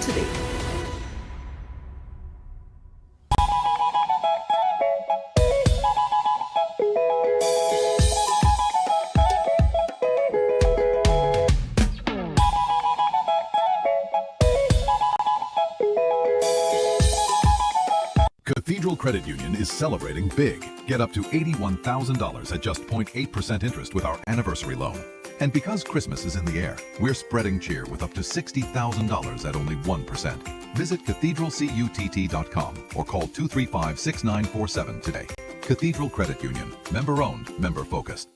today. Cathedral Credit Union is celebrating big. Get up to $81,000 at just 0.8% interest with our anniversary loan. And because Christmas is in the air, we're spreading cheer with up to $60,000 at only 1%. Visit cathedralcutt.com or call 235-6947 today. Cathedral Credit Union. Member owned, member focused.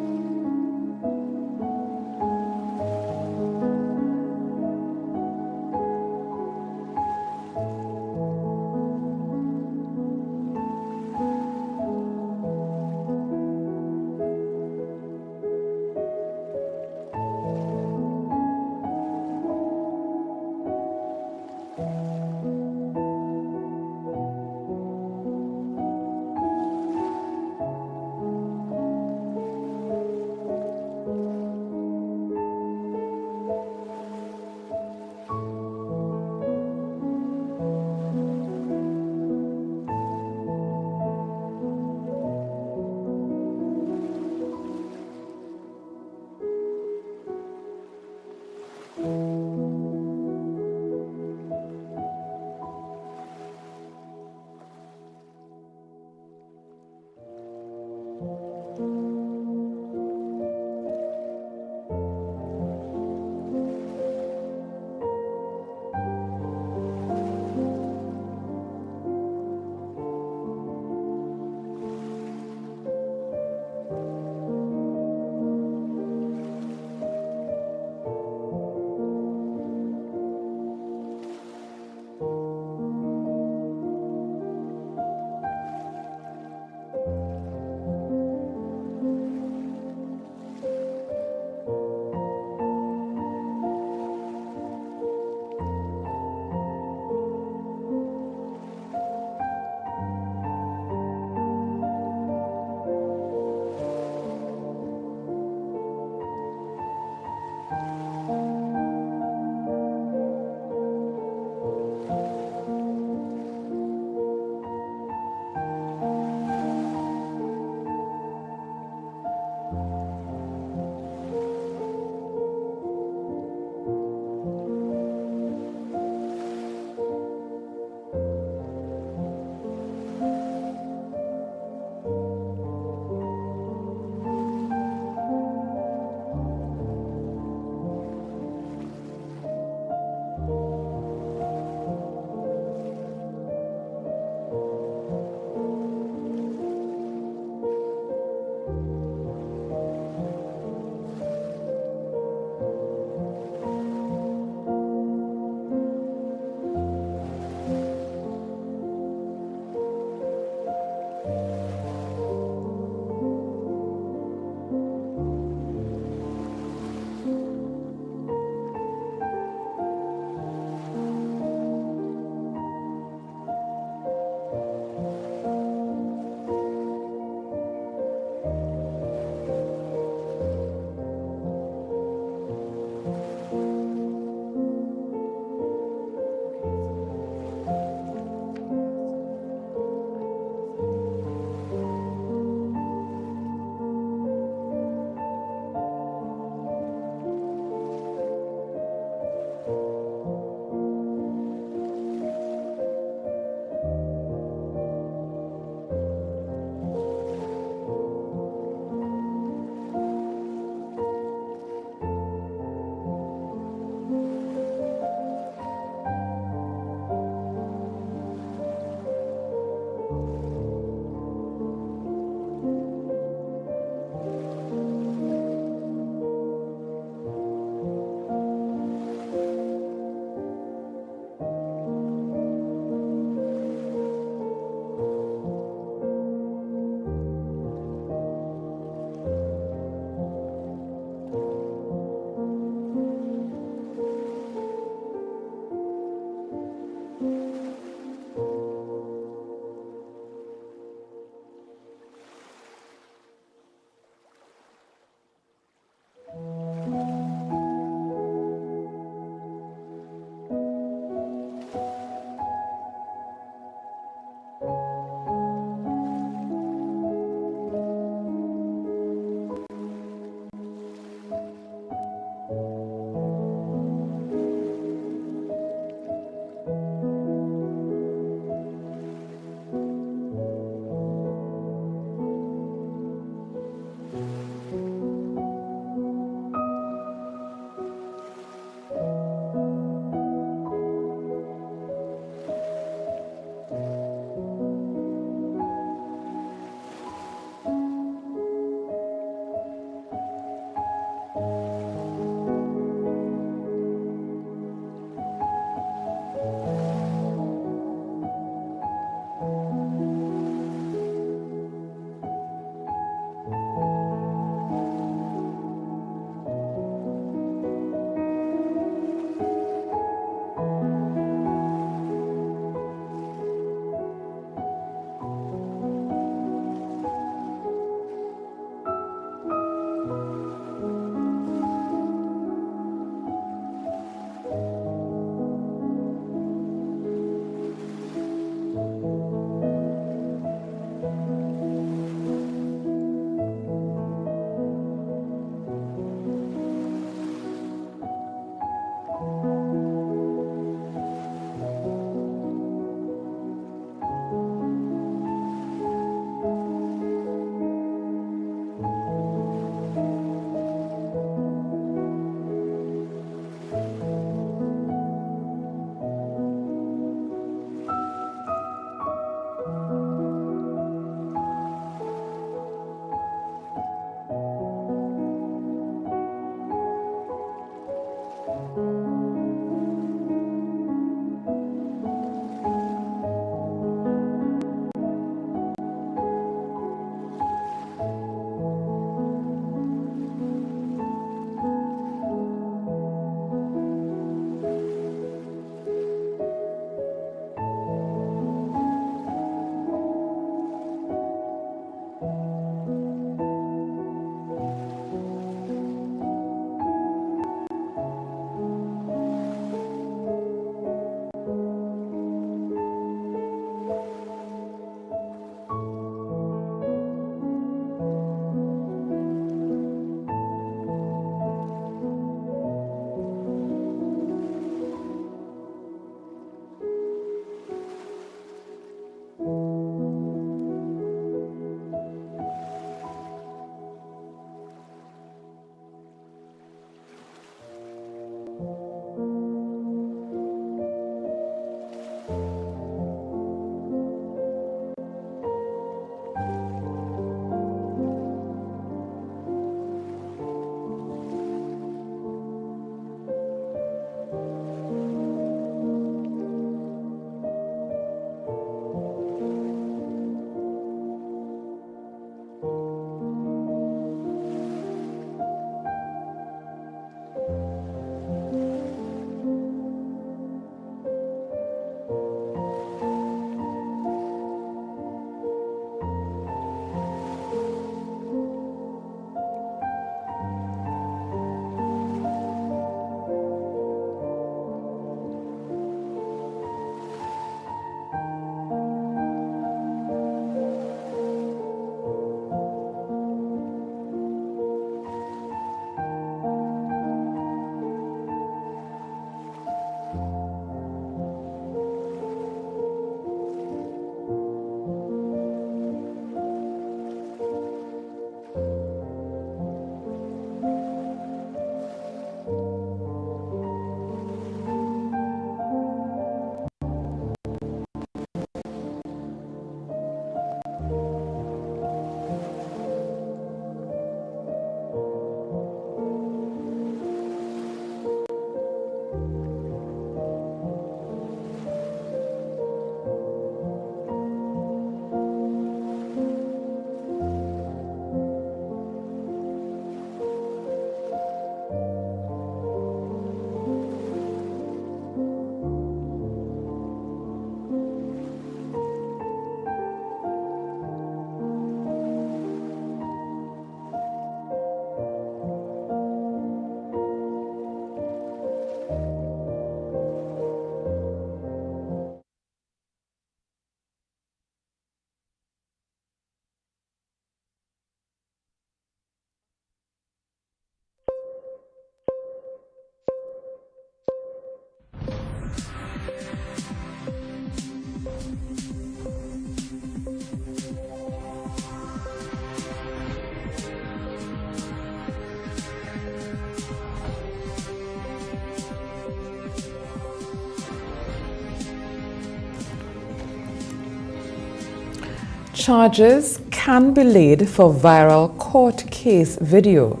Charges can be laid for viral court case video.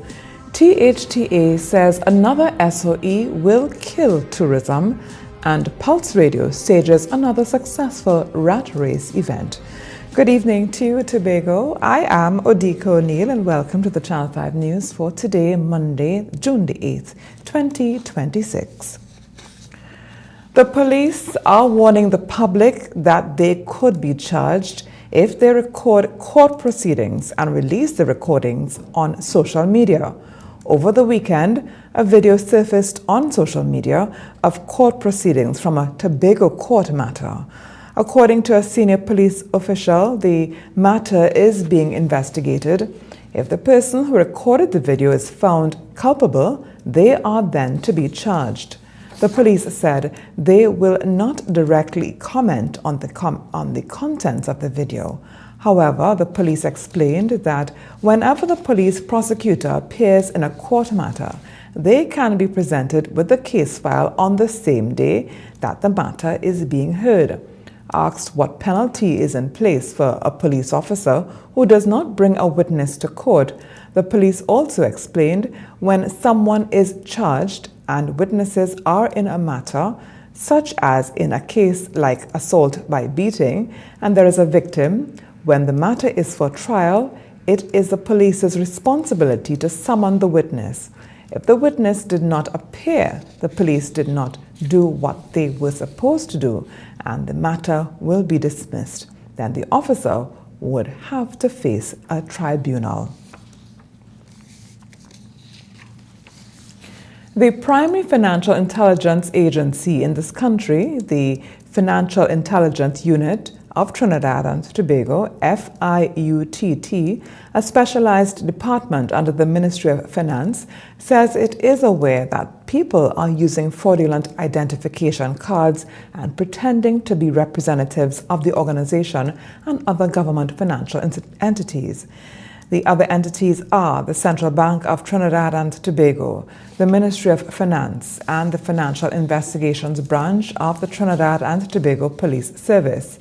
THTA says another SOE will kill tourism, and Pulse Radio stages another successful rat race event. Good evening to you, Tobago. I am Odika O'Neill, and welcome to the Channel 5 News for today, Monday, June the 8th, 2026. The police are warning the public that they could be charged if they record court proceedings and release the recordings on social media. Over the weekend, a video surfaced on social media of court proceedings from a Tobago court matter. According to a senior police official, the matter is being investigated. If the person who recorded the video is found culpable, they are then to be charged. The police said they will not directly comment on the contents of the video. However, the police explained that whenever the police prosecutor appears in a court matter, they can be presented with the case file on the same day that the matter is being heard. Asked what penalty is in place for a police officer who does not bring a witness to court, the police also explained when someone is charged and witnesses are in a matter, such as in a case like assault by beating, and there is a victim, when the matter is for trial, it is the police's responsibility to summon the witness. If the witness did not appear, the police did not do what they were supposed to do, and the matter will be dismissed. Then the officer would have to face a tribunal. The primary financial intelligence agency in this country, the Financial Intelligence Unit of Trinidad and Tobago, FIUTT, a specialized department under the Ministry of Finance, says it is aware that people are using fraudulent identification cards and pretending to be representatives of the organization and other government financial entities. The other entities are the Central Bank of Trinidad and Tobago, the Ministry of Finance, and the Financial Investigations Branch of the Trinidad and Tobago Police Service.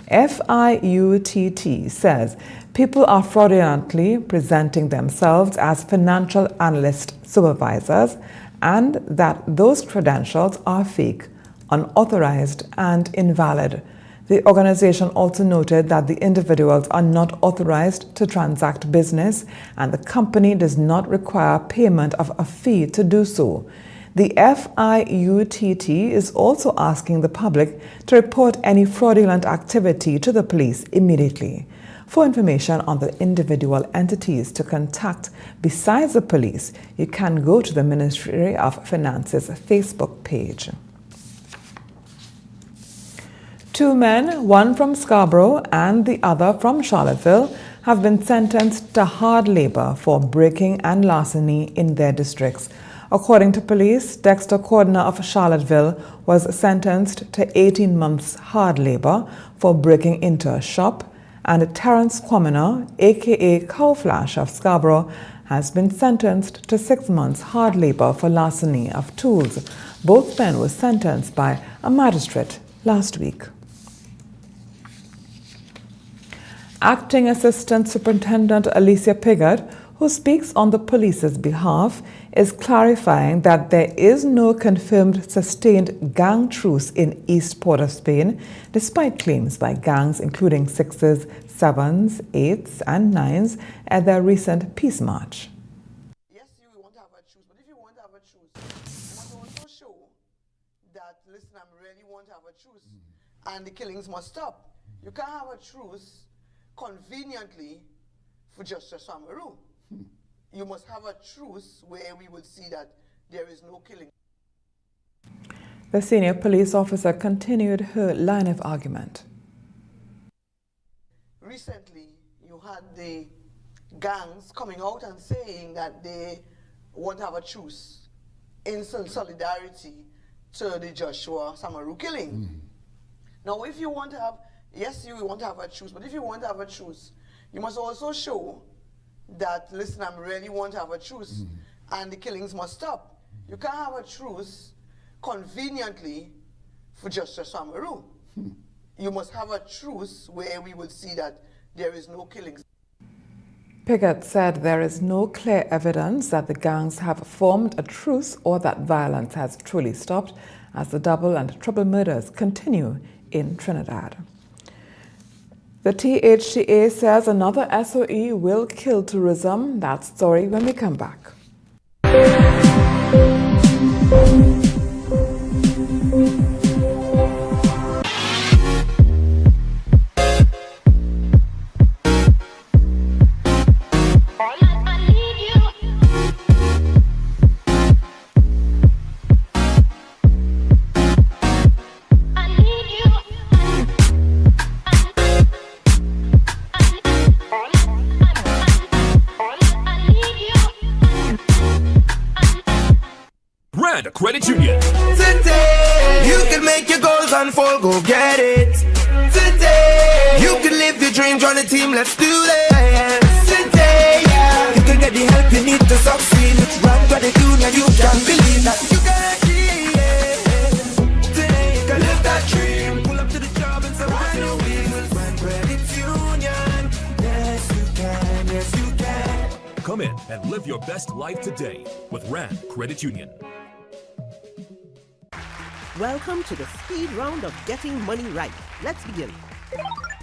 FIUTT says people are fraudulently presenting themselves as financial analyst supervisors and that those credentials are fake, unauthorized, and invalid. The organization also noted that the individuals are not authorized to transact business and the company does not require payment of a fee to do so. The FIUTT is also asking the public to report any fraudulent activity to the police immediately. For information on the individual entities to contact besides the police, you can go to the Ministry of Finance's Facebook page. 2 men, one from Scarborough and the other from Charlottesville, have been sentenced to hard labor for breaking and larceny in their districts. According to police, Dexter Cordner of Charlottesville was sentenced to 18 months hard labor for breaking into a shop, and Terence Quamina, aka Cowflash of Scarborough, has been sentenced to 6 months hard labor for larceny of tools. Both men were sentenced by a magistrate last week. Acting Assistant Superintendent Alicia Piggott, who speaks on the police's behalf, is clarifying that there is no confirmed sustained gang truce in East Port of Spain, despite claims by gangs including 6s, 7s, 8s, and 9s at their recent peace march. Yes, you want to have a truce, but if you want to have a truce, you must also show that, listen, I really want to have a truce, and the killings must stop. You can't have a truce conveniently for Justice Samaru. You must have a truce where we would see that there is no killing. The senior police officer continued her line of argument. Recently, you had the gangs coming out and saying that they want to have a truce in solidarity to the Joshua Samaru killing. Now, if you want to have, yes, you want to have a truce, but if you want to have a truce, you must also show that, listen, I really want to have a truce, and the killings must stop. You can't have a truce conveniently for Justice Samaru. You must have a truce where we would see that there is no killings. Piggott said there is no clear evidence that the gangs have formed a truce or that violence has truly stopped as the double and triple murders continue in Trinidad. The THTA says another SOE will kill tourism. That story when we come back. Credit Union. Today, you can make your goals unfold, go get it. Today, you can live your dream, join the team, let's do this. Today, you can get the help you need to succeed. Run Credit Union, you can believe that you can achieve. Today, you can live that dream. Pull up to the job and survive your wheels. Run Credit Union. Yes, you can, yes, you can. Come in and live your best life today with RAND Credit Union. Welcome to the speed round of getting money right. Let's begin.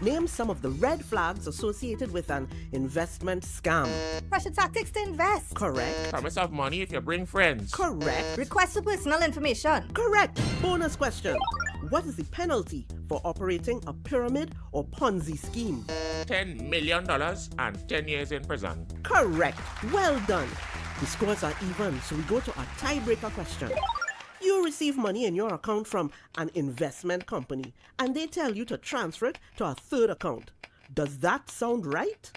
Name some of the red flags associated with an investment scam. Pressure tactics to invest. Correct. Promise of money if you bring friends. Correct. Request for personal information. Correct. Bonus question. What is the penalty for operating a pyramid or Ponzi scheme? $10 million and 10 years in prison. Correct. Well done. The scores are even, so we go to our tiebreaker question. You receive money in your account from an investment company and they tell you to transfer it to a third account. Does that sound right?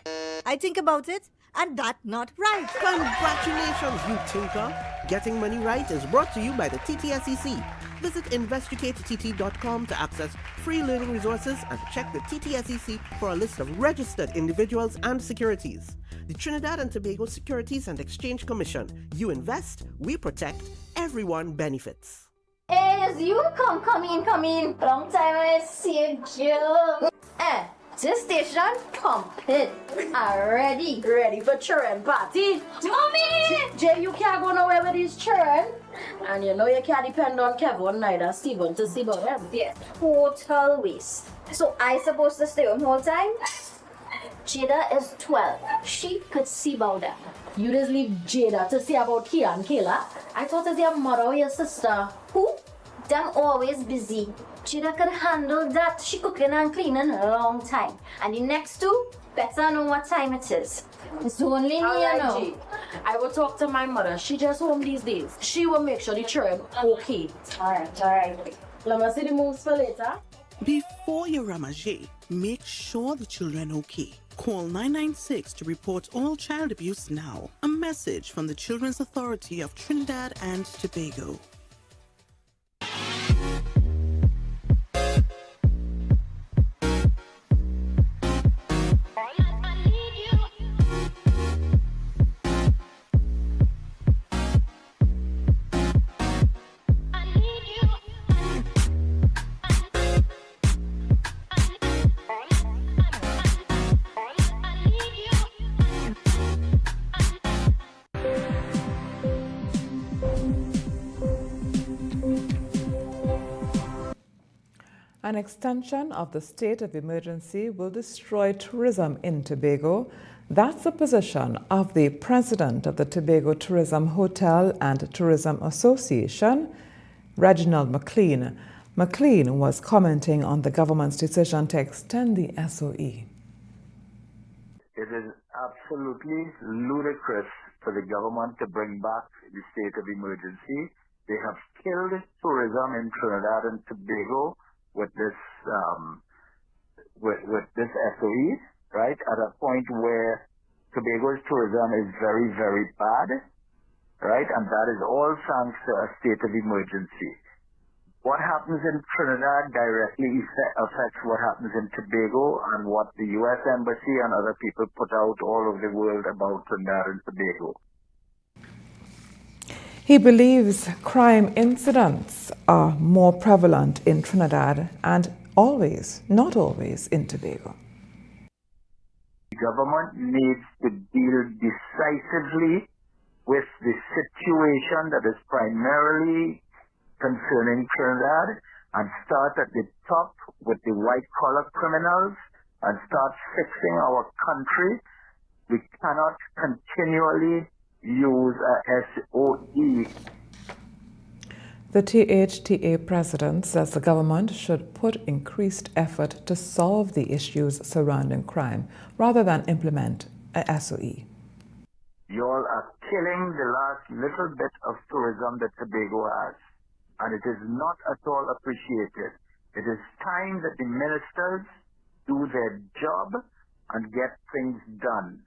I think about it, and that not right. Congratulations, you tinker! Getting Money Right is brought to you by the TTSEC. Visit investigateTT.com to access free learning resources and check the TTSEC for a list of registered individuals and securities. The Trinidad and Tobago Securities and Exchange Commission. You invest, we protect, everyone benefits. Hey, it's you. Come in. Long time I see you. This station pumping. Ready for children party. Mommy! Jay, you can't go nowhere with these children. And you know you can't depend on Kevin neither Stephen to see about them. Yes, total waste. So I supposed to stay home whole time? Jada is 12. She could see about that. You just leave Jada to see about Kia and Kayla. I thought it's your mother or your sister. Who? Them always busy. Jada could handle that. She cooking and cleaning a long time. And the next two, better know what time it is. It's only me, you know. I will talk to my mother. She just home these days. She will make sure the children okay. Alright. Let me see the moves for later. Before you ramage, make sure the children okay. Call 996 to report all child abuse now. A message from the Children's Authority of Trinidad and Tobago. An extension of the state of emergency will destroy tourism in Tobago. That's the position of the president of the Tobago Tourism Hotel and Tourism Association, Reginald McLean. McLean was commenting on the government's decision to extend the SOE. It is absolutely ludicrous for the government to bring back the state of emergency. They have killed tourism in Trinidad and Tobago with this SOE, right? At a point where Tobago's tourism is very, very bad, right? And that is all thanks to a state of emergency. What happens in Trinidad directly affects what happens in Tobago and what the U.S. Embassy and other people put out all over the world about Trinidad and Tobago. He believes crime incidents are more prevalent in Trinidad and not always in Tobago. The government needs to deal decisively with the situation that is primarily concerning Trinidad and start at the top with the white-collar criminals and start fixing our country. We cannot continually use a SOE. The THTA president says the government should put increased effort to solve the issues surrounding crime rather than implement a SOE. You all are killing the last little bit of tourism that Tobago has, and it is not at all appreciated. It is time that the ministers do their job and get things done,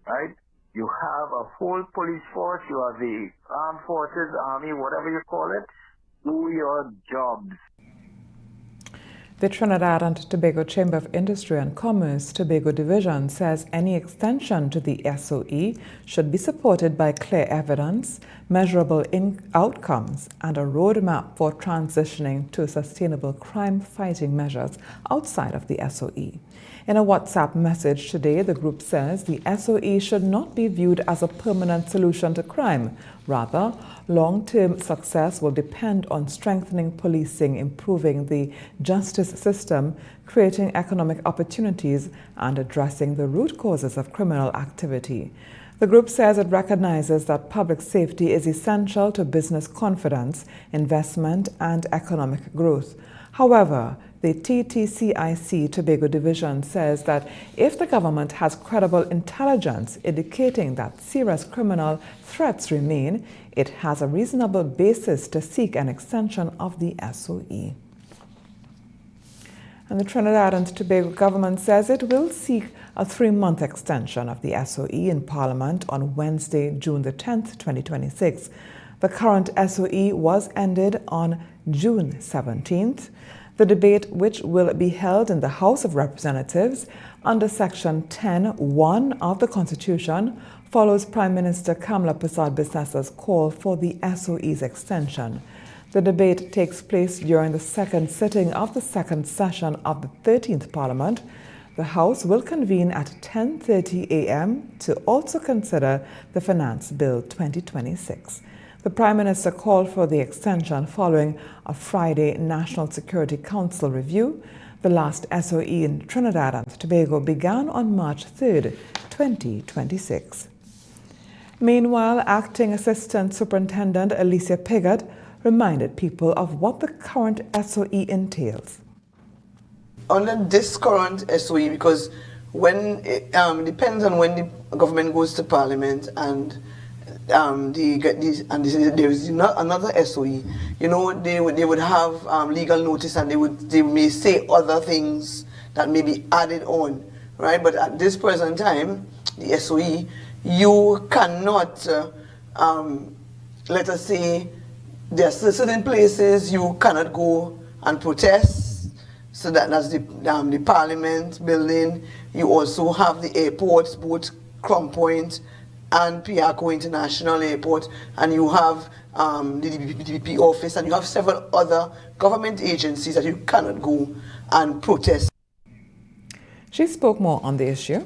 right? You have a whole police force, you have the armed forces, army, whatever you call it. Do your jobs. The Trinidad and Tobago Chamber of Industry and Commerce Tobago Division says any extension to the SOE should be supported by clear evidence, measurable outcomes, and a roadmap for transitioning to sustainable crime-fighting measures outside of the SOE. In a WhatsApp message today, the group says the SOE should not be viewed as a permanent solution to crime. Rather, long-term success will depend on strengthening policing, improving the justice system, creating economic opportunities, and addressing the root causes of criminal activity. The group says it recognizes that public safety is essential to business confidence, investment, and economic growth. However, the TTCIC Tobago Division says that if the government has credible intelligence indicating that serious criminal threats remain, it has a reasonable basis to seek an extension of the SOE. And the Trinidad and Tobago government says it will seek a 3-month extension of the SOE in Parliament on Wednesday, June the 10th, 2026. The current SOE was ended on June 17th. The debate, which will be held in the House of Representatives under Section 10(1) of the Constitution, follows Prime Minister Kamla Persad-Bissessa's call for the SOE's extension. The debate takes place during the second sitting of the second session of the 13th Parliament. The House will convene at 10:30 a.m. to also consider the Finance Bill 2026. The Prime Minister called for the extension following a Friday National Security Council review. The last SOE in Trinidad and Tobago began on March 3, 2026. Meanwhile, Acting Assistant Superintendent Alicia Piggott reminded people of what the current SOE entails. Under this current SOE, because when it depends on when the government goes to Parliament and there is not another SOE. You know, they would have legal notice, and they may say other things that may be added on, right? But at this present time, the SOE, you cannot, let us say, there are certain places you cannot go and protest. So that's the Parliament building. You also have the airports, both Crown Point and Piaco International Airport, and you have the DPP office, and you have several other government agencies that you cannot go and protest. She spoke more on the issue.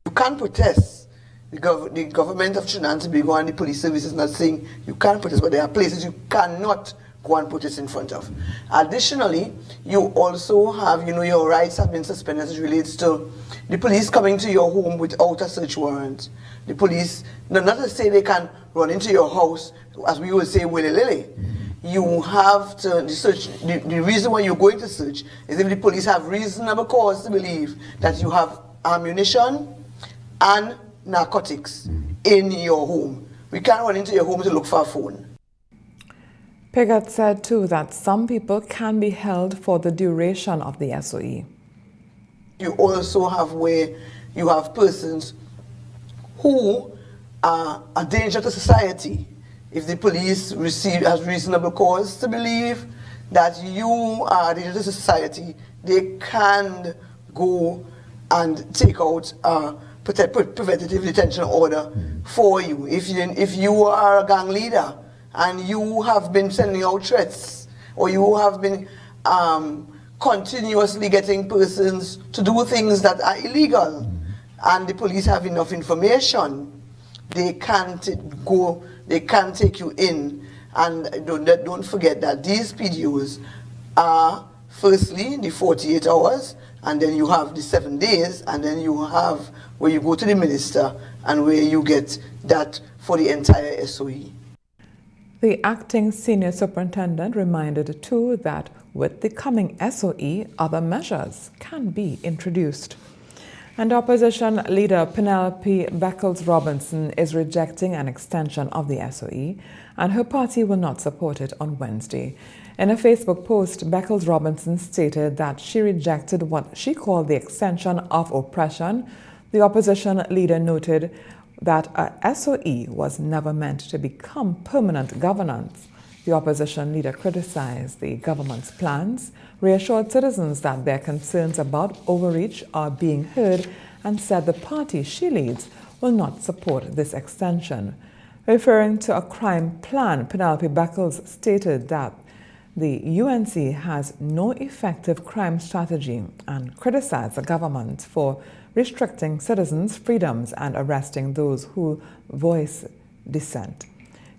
You can't protest. The government of Trinidad and Tobago and the police service is not saying you can't protest, but there are places you cannot go and protest in front of. Additionally, you also have, your rights have been suspended as it relates to the police coming to your home without a search warrant. The police, not to say they can run into your house, as we would say, willy-nilly. You have to search. The reason why you're going to search is if the police have reasonable cause to believe that you have ammunition and narcotics in your home. We can't run into your home to look for a phone. Piggott said too that some people can be held for the duration of the SOE. You also have where you have persons who are a danger to society. If the police has reasonable cause to believe that you are a danger to society, they can go and take out a preventative detention order for you. If you are a gang leader and you have been sending out threats, or you have been continuously getting persons to do things that are illegal, and the police have enough information, they can't take you in. And don't forget that these PDOs are firstly the 48 hours, and then you have the 7 days, and then you have where you go to the minister and where you get that for the entire SOE. The acting senior superintendent reminded too that with the coming SOE, other measures can be introduced. And opposition leader Penelope Beckles-Robinson is rejecting an extension of the SOE, and her party will not support it on Wednesday. In a Facebook post, Beckles-Robinson stated that she rejected what she called the extension of oppression. The opposition leader noted that a SOE was never meant to become permanent governance. The opposition leader criticized the government's plans, reassured citizens that their concerns about overreach are being heard, and said the party she leads will not support this extension. Referring to a crime plan, Penelope Beckles stated that the UNC has no effective crime strategy and criticized the government for restricting citizens' freedoms and arresting those who voice dissent.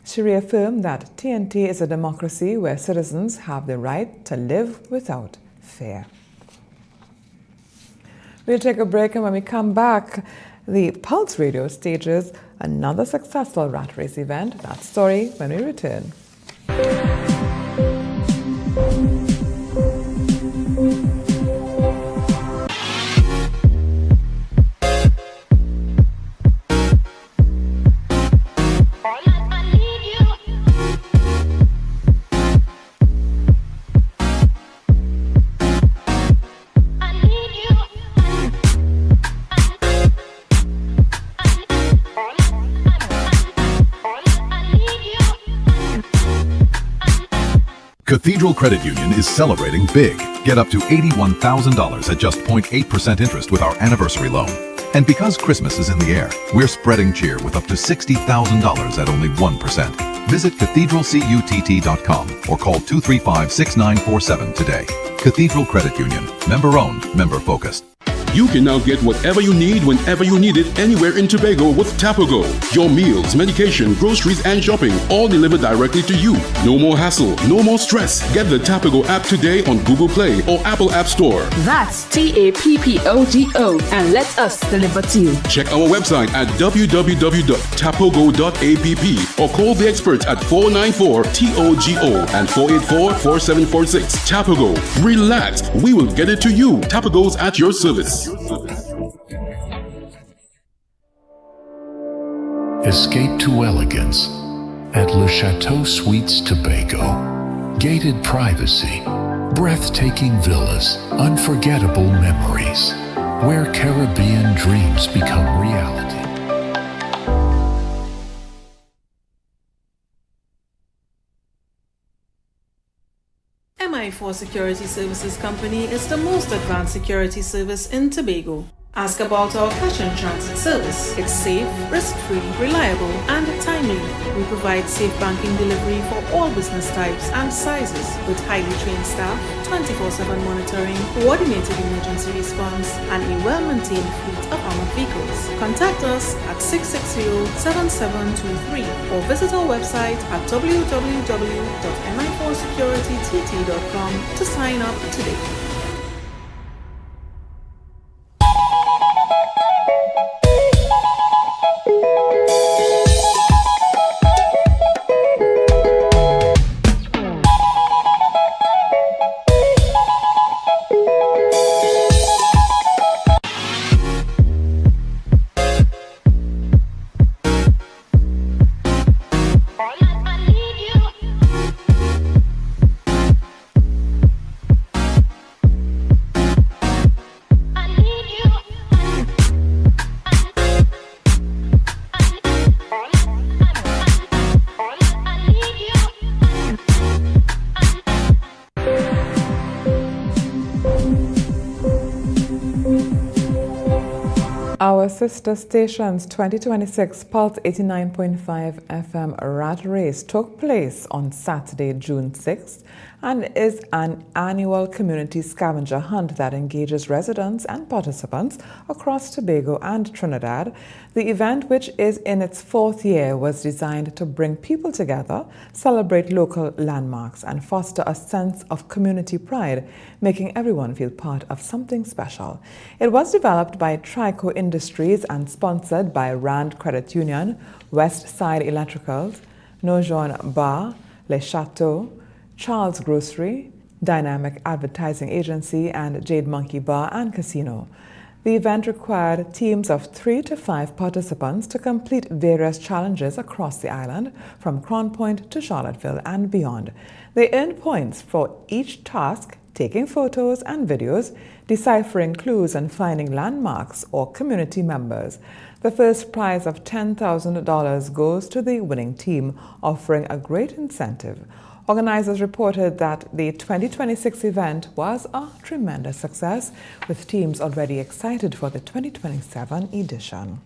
She reaffirmed that TNT is a democracy where citizens have the right to live without fear. We'll take a break, and when we come back, the Pulse Radio stages another successful rat race event. That story when we return. Cathedral Credit Union is celebrating big. Get up to $81,000 at just 0.8% interest with our anniversary loan. And because Christmas is in the air, we're spreading cheer with up to $60,000 at only 1%. Visit cathedralcutt.com or call 235-6947 today. Cathedral Credit Union. Member-owned, member-focused. You can now get whatever you need whenever you need it anywhere in Tobago with Tobago. Your meals, medication, groceries, and shopping all delivered directly to you. No more hassle, no more stress. Get the Tobago app today on Google Play or Apple App Store. That's TAPPOGO, and let us deliver to you. Check our website at www.tapogo.app or call the experts at 494-TOGO and 484-4746. Tobago. Relax. We will get it to you. Tobago's at your service. Escape to elegance at Le Chateau Suites Tobago. Gated privacy, breathtaking villas, unforgettable memories, where Caribbean dreams become reality. MI4 Security Services Company is the most advanced security service in Tobago. Ask about our cash and transit service. It's safe, risk-free, reliable, and timely. We provide safe banking delivery for all business types and sizes with highly trained staff, 24/7 monitoring, coordinated emergency response, and a well-maintained fleet of armored vehicles. Contact us at 660-7723 or visit our website at www.mi4securitytt.com to sign up today. Our sister station's 2026 Pulse 89.5 FM Rat Race took place on Saturday, June 6th, and is an annual community scavenger hunt that engages residents and participants across Tobago and Trinidad. The event, which is in its 4th year, was designed to bring people together, celebrate local landmarks, and foster a sense of community pride, making everyone feel part of something special. It was developed by Trico Industries and sponsored by Rand Credit Union, West Side Electricals, Nojon Bar, Le Chateau, Charles Grocery, Dynamic Advertising Agency, and Jade Monkey Bar and Casino. The event required teams of 3 to 5 participants to complete various challenges across the island, from Crown Point to Charlottesville and beyond. They earned points for each task, taking photos and videos, deciphering clues, and finding landmarks or community members. The first prize of $10,000 goes to the winning team, offering a great incentive. Organizers reported that the 2026 event was a tremendous success, with teams already excited for the 2027 edition.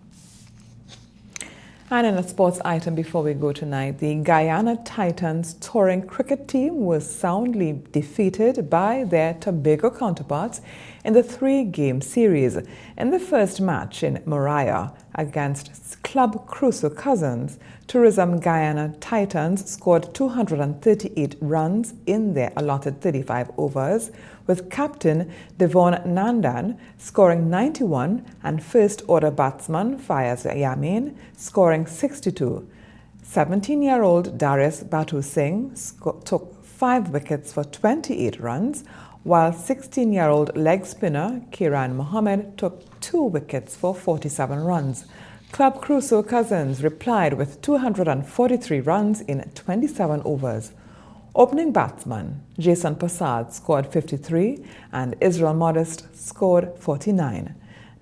And in a sports item before we go tonight, the Guyana Titans touring cricket team was soundly defeated by their Tobago counterparts in the 3-game series. In the first match in Moriah against Club Crusoe Cousins, Tourism Guyana Titans scored 238 runs in their allotted 35 overs, with captain Devon Nandan scoring 91 and first-order batsman Fayaz Yamin scoring 62. 17-year-old Darius Batu Singh took 5 wickets for 28 runs, while 16-year-old leg spinner Kiran Mohammed took 2 wickets for 47 runs. Club Crusoe Cousins replied with 243 runs in 27 overs. Opening batsman Jason Passad scored 53 and Israel Modest scored 49.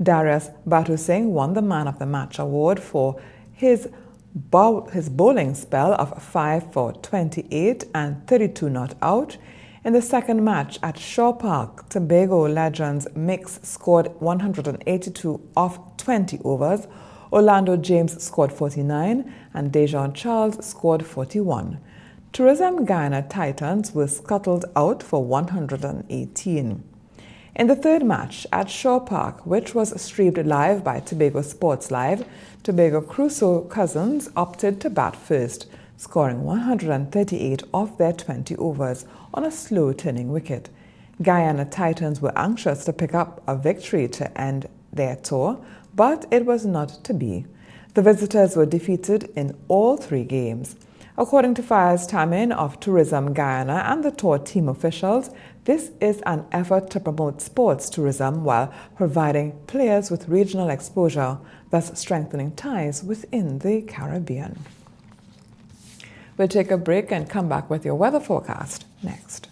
Darius Batu Singh won the Man of the Match award for his bowling spell of 5 for 28 and 32 not out. In the second match at Shaw Park, Tobago legends Mix scored 182 off 20 overs, Orlando James scored 49 and Dejon Charles scored 41. Tourism Guyana Titans were scuttled out for 118. In the third match at Shaw Park, which was streamed live by Tobago Sports Live, Tobago Crusoe Cousins opted to bat first, scoring 138 off their 20 overs on a slow-turning wicket. Guyana Titans were anxious to pick up a victory to end their tour, but it was not to be. The visitors were defeated in all 3 games. According to Fayaz Tamin of Tourism Guyana and the tour team officials, this is an effort to promote sports tourism while providing players with regional exposure, thus strengthening ties within the Caribbean. We'll take a break and come back with your weather forecast next.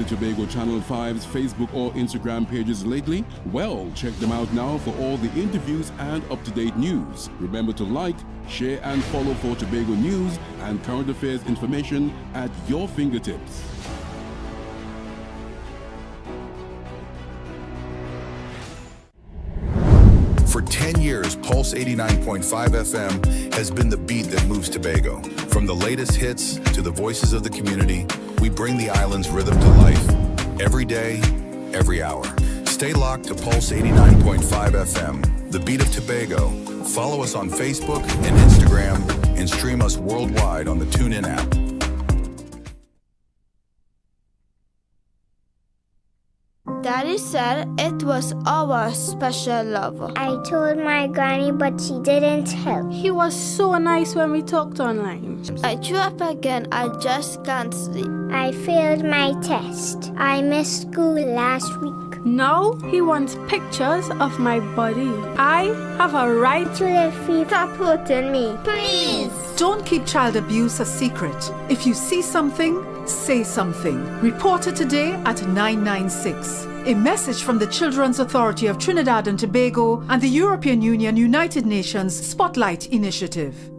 Tobago Channel 5's Facebook or Instagram pages lately? Well, check them out now for all the interviews and up-to-date news. Remember to like, share and follow for Tobago news and current affairs information at your fingertips. For 10 years, Pulse 89.5 FM has been the beat that moves Tobago. From the latest hits to the voices of the community, we bring the island's rhythm to life. Every day, every hour. Stay locked to Pulse 89.5 FM, the beat of Tobago. Follow us on Facebook and Instagram and stream us worldwide on the TuneIn app. Daddy said it was our special love. I told my granny, but she didn't help. He was so nice when we talked online. I threw up again. I just can't sleep. I failed my test. I missed school last week. Now he wants pictures of my body. I have a right to live free. Stop hurting me, please. Don't keep child abuse a secret. If you see something, say something. Report it today at 996. A message from the Children's Authority of Trinidad and Tobago and the European Union United Nations Spotlight Initiative.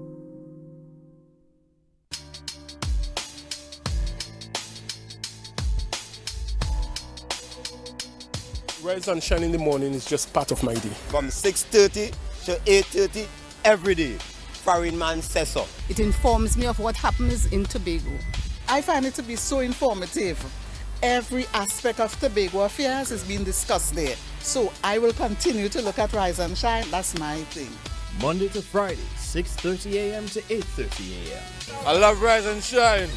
Rise and shine in the morning is just part of my day. From 6:30 to 8:30 every day. Foreign man says so. It informs me of what happens in Tobago. I find it to be so informative. Every aspect of Tobago affairs is being discussed there. So I will continue to look at Rise and Shine. That's my thing. Monday to Friday, 6:30 a.m. to 8:30 a.m. I love Rise and Shine.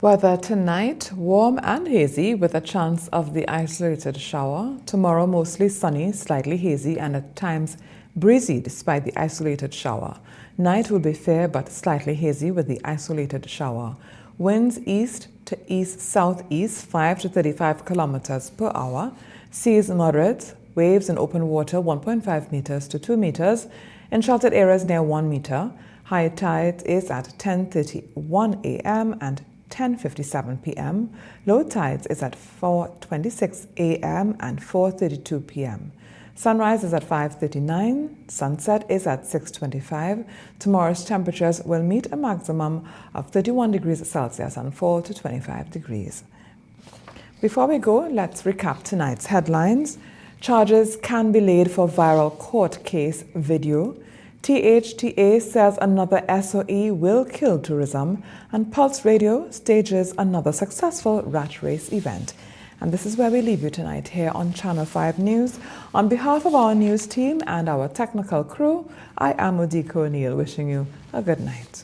Weather tonight, warm and hazy with a chance of the isolated shower. Tomorrow, mostly sunny, slightly hazy and at times breezy despite the isolated shower. Night will be fair but slightly hazy with the isolated shower. Winds east to east-southeast 5 to 35 kilometers per hour. Seas moderate. Waves in open water 1.5 meters to 2 meters. In sheltered areas near 1 meter. High tide is at 10:31 a.m. and 10:57 p.m. Low tides is at 4:26 a.m. and 4:32 p.m. Sunrise is at 5:39. Sunset is at 6:25. Tomorrow's temperatures will meet a maximum of 31 degrees Celsius and fall to 25 degrees. Before we go, let's recap tonight's headlines. Charges can be laid for viral court case video. THTA says another SOE will kill tourism, and Pulse Radio stages another successful rat race event. And this is where we leave you tonight here on Channel 5 News. On behalf of our news team and our technical crew, I am Udiko O'Neill wishing you a good night.